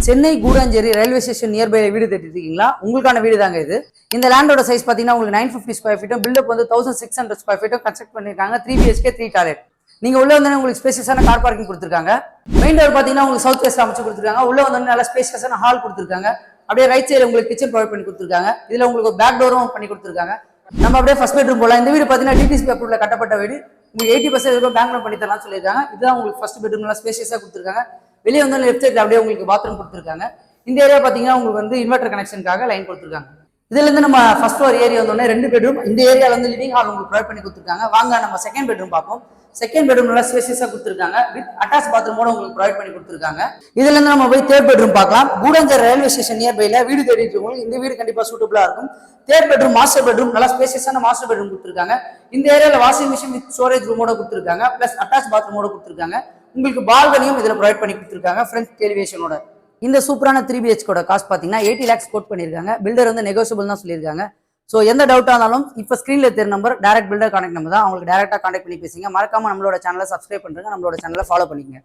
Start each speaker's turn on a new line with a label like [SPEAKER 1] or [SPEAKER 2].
[SPEAKER 1] Chennai Koodancheri railway station nearby வீடு தேடிருக்கீங்களா? உங்களுக்கான வீடு தாங்க இது. இந்த லேண்டோட சைஸ் பாத்தீங்கன்னா உங்களுக்கு 950 ஸ்கொயர் ஃபீட்டும் பில்டப் வந்து 1600 ஸ்கொயர் ஃபீட்டும் கன்ஸ்ட்ரக்ட் பண்ணிருக்காங்க. 3 BHK 3 டாய்லெட். நீங்க உள்ள வந்தோடனே உங்களுக்கு ஸ்பேசியஸான கார் பார்க்கிங் கொடுத்துருக்காங்க. மெயின் டோர் பாத்தீங்கன்னா உங்களுக்கு சவுத் வெஸ்ட் அமைச்சு கொடுத்துருக்காங்க. உள்ள வந்தோடனே நல்ல ஸ்பேசியஸான ஹால் கொடுத்துருக்காங்க. அப்படியே ரைட் சைடு உங்களுக்கு கிச்சன் ப்ரொவைட் பண்ணி கொடுத்துருக்காங்க. இதுல உங்களுக்கு பேக் டோரும் பண்ணி கொடுத்துருக்காங்க. நம்ம அப்படியே ஃபர்ஸ்ட் பெட்ரூம் போலாம். இந்த வீடு பாத்தீங்கன்னா டிடிசிபி அப்ரூவ்ல கட்டப்பட்ட வீடு. உங்களுக்கு 80% பேங்க் லோன் பண்ணி தரலாம் சொல்லியிருக்காங்க. இதுதான் உங்களுக்கு ஃபர்ஸ்ட் பெட்ரூம் நல்லா ஸ்பேசியஸா கொடுத்துருக்காங்க. வெளியே வந்து லெஃப்ட் சைட்ல அப்படியே உங்களுக்கு பாத்ரூம் கொடுத்துருக்காங்க. இந்த ஏரியா பாத்தீங்கன்னா உங்களுக்கு வந்து இன்வெர்டர் கனெக்ஷனுக்காக லைன் கொடுத்துருக்காங்க. இதுல இருந்து நம்ம ஃபர்ஸ்ட் ஃப்ளோர் ஏரியா வந்தோடனே 2 பெட்ரூம். இந்த ஏரியால வந்து லிவிங் ஹால் உங்களுக்கு ப்ரொவைட் பண்ணி கொடுத்துருக்காங்க. வாங்க நம்ம செகண்ட் பெட்ரூம் பார்ப்போம். செகண்ட் பெட்ரூம் நல்லா ஸ்பேசியஸா கொடுத்துருக்காங்க. வித் அட்டாச் பாத்ரூமோட உங்களுக்கு ப்ரொவைட் பண்ணி கொடுத்துருக்காங்க. இதுல இருந்து நம்ம போய் தேர்ட் பெட்ரூம் பார்க்கலாம். கூடாஞ்சேரி ரயில்வே ஸ்டேஷன் நியர்பைல வீடு தேடிட்டு இருக்கவங்களுக்கு இந்த வீடு கண்டிப்பா சூட்டபிளா இருக்கும். தேர்ட் பெட்ரூம் மாஸ்டர் பெட்ரூம் நல்லா ஸ்பேசியஸான மாஸ்டர் பெட்ரூம் கொடுத்துருக்காங்க. இந்த ஏரியால வாஷிங் மிஷின் வித் ஸ்டோரேஜ் ரூமோட கொடுத்துருக்காங்க. பிளஸ் அட்டாச் பாத்ரூமோட கொடுத்துருக்காங்க. உங்களுக்கு பால்கனியும் இதுல ப்ரொவைட் பண்ணி கொடுத்துருக்காங்க. ஃப்ரண்ட் எலிவேஷனோட. இந்த சூப்பரான 3 BHK காஸ்ட் பாத்தீங்கன்னா 80 lakhs கோட் பண்ணிருக்காங்க. பில்டர் வந்து நெகோசியபிள் தான் சொல்லியிருக்காங்க. ஸோ எந்த டவுட்டா இருந்தாலும் இப்ப ஸ்கிரீன்ல தெரிய number direct builder contact number தான். அவங்களுக்கு டைரக்டா கான்டாக்ட் பண்ணி பேசுங்க. மறக்காம நம்மளோட சேனலை சப்ஸ்கிரைப் பண்றீங்க, நம்மளோட சேனலை ஃபாலோ பண்ணிக்கங்க.